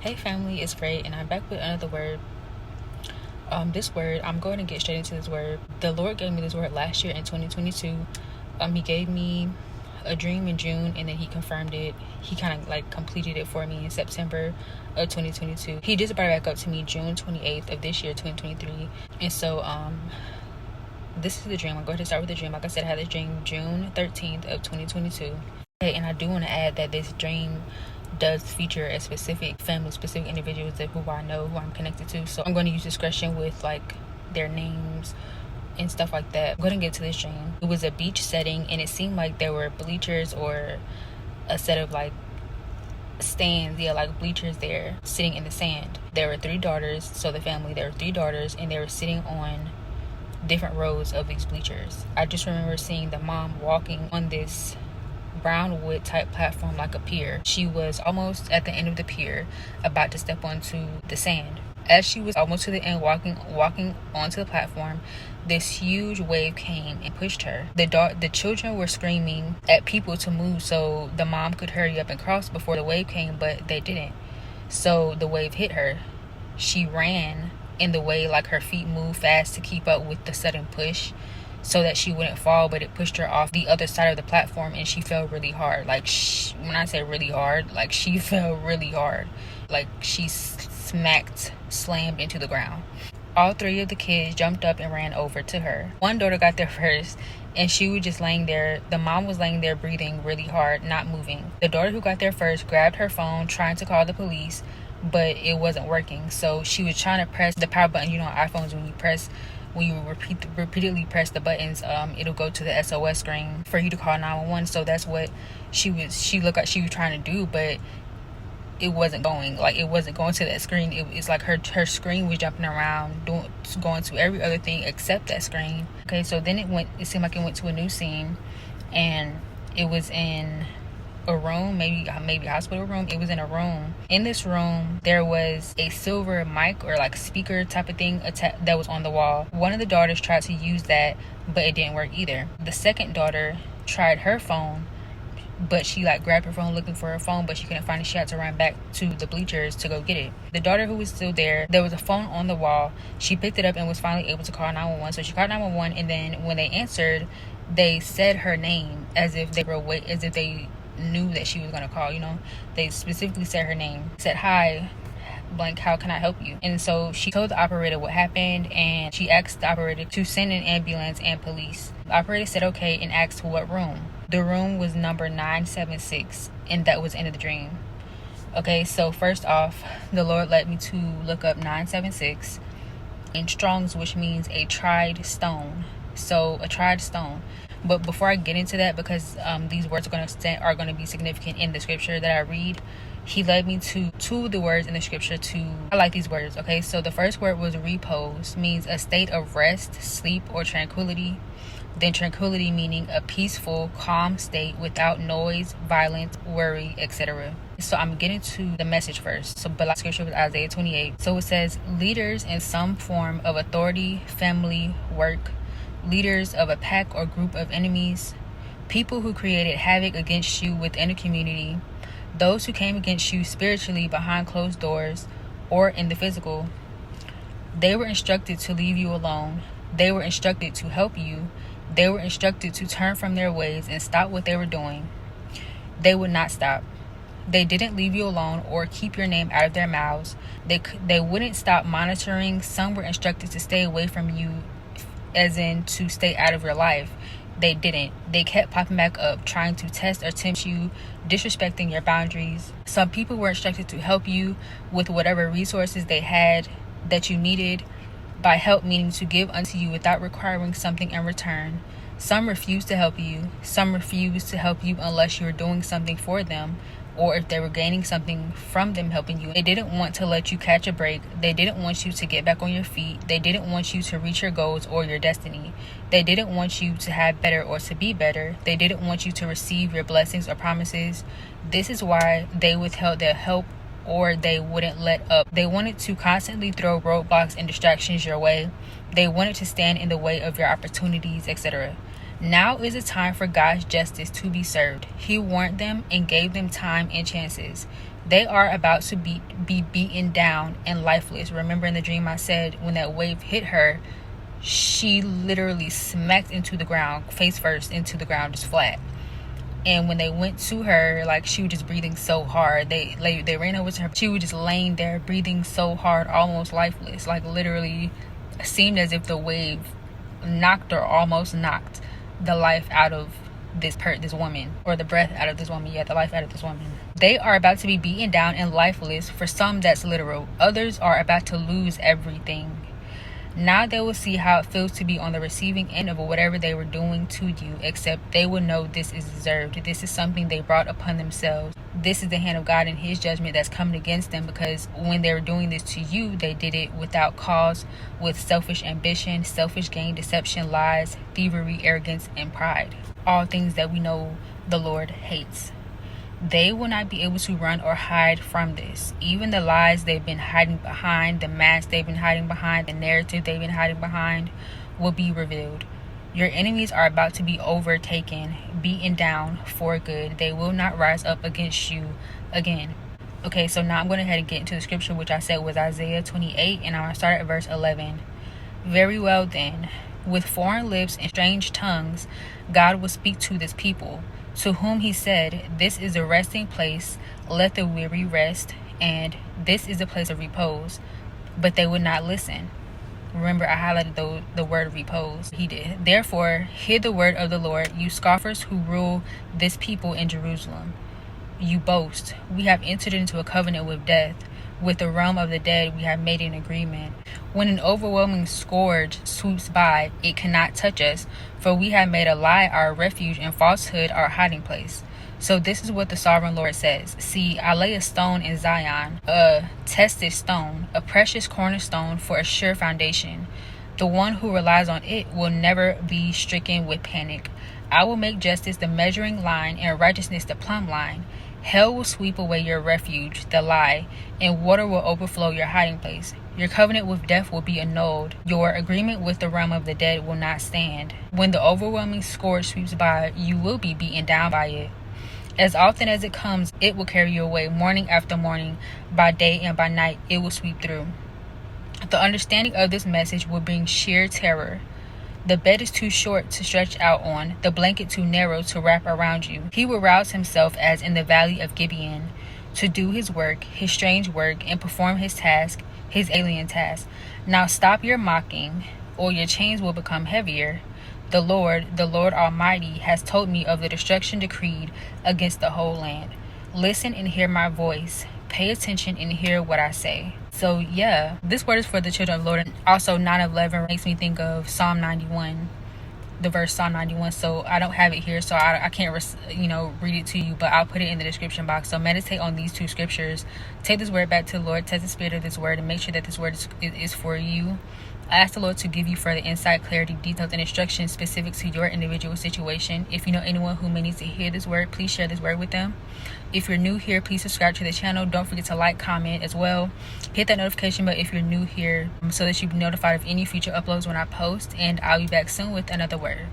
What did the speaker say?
Hey family, it's Rhae and I'm back with another word. This word, I'm going to get straight into this word. The Lord gave me this word last year in 2022. He gave me a dream in June and then he confirmed it. He kind of like completed it for me in September of 2022. He just brought it back up to me June 28th of this year, 2023. And so this is the dream. I'm going to start with the dream. Like I said, I had this dream June 13th of 2022. And I do want to add that this dream does feature a specific family, specific individuals who I know, who I'm connected to. So I'm going to use discretion with like their names and stuff like that. I'm going to get to this dream. It was a beach setting and it seemed like there were bleachers or a set of like stands, like bleachers there sitting in the sand. There were 3 daughters. So the family, there were 3 daughters and they were sitting on different rows of these bleachers. I just remember seeing the mom walking on this brown wood type platform like a pier. She was almost at the end of the pier, about to step onto the sand. As she was almost to the end, walking onto the platform, this huge wave came and pushed her. The children were screaming at people to move so the mom could hurry up and cross before the wave came, but they didn't. So the wave hit her. She ran in the way, like her feet moved fast to keep up with the sudden push so that she wouldn't fall, but it pushed her off the other side of the platform and she fell really hard. Like when I say really hard, like she fell really hard. Like she slammed into the ground. All 3 of the kids jumped up and ran over to her. One daughter got there first and she was just laying there. The mom was laying there breathing really hard, not moving. The daughter who got there first grabbed her phone trying to call the police, but it wasn't working. So she was trying to press the power button. You know, on iPhones, when you repeatedly press the buttons, it'll go to the SOS screen for you to call 911. So that's what she looked like she was trying to do, but it wasn't going. Like it wasn't going to that screen. It's like her screen was jumping around, going to every other thing except that screen. Okay, so then it seemed like it went to a new scene, and it was in a room, maybe a hospital room. It was in a room. In this room, there was a silver mic or like speaker type of thing that was on the wall. One of the daughters tried to use that, but it didn't work either. The second daughter tried her phone, but she like grabbed her phone looking for her phone, but she couldn't find it. She had to run back to the bleachers to go get it. The daughter who was still there was a phone on the wall. She picked it up and was finally able to call 911. So she called 911, and then when they answered, they said her name as if they knew that she was going to call. You know, they specifically said her name, said, "Hi, blank, how can I help you?" And so she told the operator what happened, and she asked the operator to send an ambulance and police. The operator said okay and asked what room. The room was number 976, and that was the end of the dream. Okay, so first off, the Lord led me to look up 976 in Strong's, which means a tried stone. So a tried stone. But before I get into that, because these words are going to be significant in the scripture that I read, he led me to 2 of the words in the scripture I like these words. Okay, so the first word was repose, means a state of rest, sleep, or tranquility. Then tranquility meaning a peaceful, calm state without noise, violence, worry, etc. So I'm getting to the message first. So but scripture was Isaiah 28. So it says, leaders in some form of authority, family, work, leaders of a pack or group of enemies, people who created havoc against you within a community, those who came against you spiritually behind closed doors or in the physical. They were instructed to leave you alone. They were instructed to help you. They were instructed to turn from their ways and stop what they were doing. They would not stop. They didn't leave you alone or keep your name out of their mouths. They wouldn't stop monitoring. Some were instructed to stay away from you, as in to stay out of your life. They didn't. They kept popping back up, trying to test or tempt you, disrespecting your boundaries. Some people were instructed to help you with whatever resources they had that you needed. By help meaning to give unto you without requiring something in return. Some refused to help you. Some refused to help you unless you were doing something for them, or if they were gaining something from them helping you. They didn't want to let you catch a break. They didn't want you to get back on your feet. They didn't want you to reach your goals or your destiny. They didn't want you to have better or to be better. They didn't want you to receive your blessings or promises. This is why they withheld their help, or they wouldn't let up. They wanted to constantly throw roadblocks and distractions your way. They wanted to stand in the way of your opportunities, etc. Now is the time for God's justice to be served. He warned them and gave them time and chances. They are about to be beaten down and lifeless. Remember in the dream I said when that wave hit her, she literally smacked into the ground, face first into the ground, just flat. And when they went to her, like, she was just breathing so hard. They ran over to her. She was just laying there breathing so hard, almost lifeless. Like, literally seemed as if the wave almost knocked the life out of this woman, or the breath out of this woman. The life out of this woman. They are about to be beaten down and lifeless. For some, that's literal. Others are about to lose everything. Now they will see how it feels to be on the receiving end of whatever they were doing to you, except they will know this is deserved. This is something they brought upon themselves. This is the hand of God and his judgment that's coming against them, because when they were doing this to you, they did it without cause, with selfish ambition, selfish gain, deception, lies, thievery, arrogance, and pride. All things that we know the Lord hates. They will not be able to run or hide from this. Even the lies they've been hiding behind, the mask they've been hiding behind, the narrative they've been hiding behind will be revealed. Your enemies are about to be overtaken, beaten down for good. They will not rise up against you again. Okay, so now I'm going to head and get into the scripture, which I said was Isaiah 28, and I'm going to start at verse 11. Very well then, with foreign lips and strange tongues, God will speak to this people, to whom he said, this is a resting place, let the weary rest, and this is a place of repose. But they would not listen. Remember, I highlighted the word repose. He did. Therefore, hear the word of the Lord, you scoffers who rule this people in Jerusalem. You boast, we have entered into a covenant with death. With the realm of the dead, we have made an agreement. When an overwhelming scourge swoops by, it cannot touch us, for we have made a lie our refuge and falsehood our hiding place. So this is what the sovereign Lord says. See, I lay a stone in Zion, a tested stone, a precious cornerstone for a sure foundation. The one who relies on it will never be stricken with panic. I will make justice the measuring line and righteousness the plumb line. Hell will sweep away your refuge, the lie, and water will overflow your hiding place. Your covenant with death will be annulled. Your agreement with the realm of the dead will not stand. When the overwhelming scourge sweeps by, you will be beaten down by it. As often as it comes, it will carry you away. Morning after morning, by day and by night, it will sweep through. The understanding of this message will bring sheer terror. The bed is too short to stretch out on, the blanket too narrow to wrap around you. He will rouse himself as in the Valley of Gibeon, to do his work, his strange work, and perform his task, his alien task. Now stop your mocking, or your chains will become heavier. The Lord Almighty, has told me of the destruction decreed against the whole land. Listen and hear my voice. Pay attention and hear what I say. So yeah, this word is for the children of the Lord. Also, 9:11 makes me think of Psalm 91, the verse Psalm 91. So I don't have it here, so I can't read it to you, but I'll put it in the description box. So meditate on these two scriptures. Take this word back to the Lord. Test the spirit of this word and make sure that this word is for you. I ask the Lord to give you further insight, clarity, details, and instructions specific to your individual situation. If you know anyone who may need to hear this word, please share this word with them. If you're new here, please subscribe to the channel. Don't forget to like, comment as well. Hit that notification bell if you're new here so that you'll be notified of any future uploads when I post. And I'll be back soon with another word.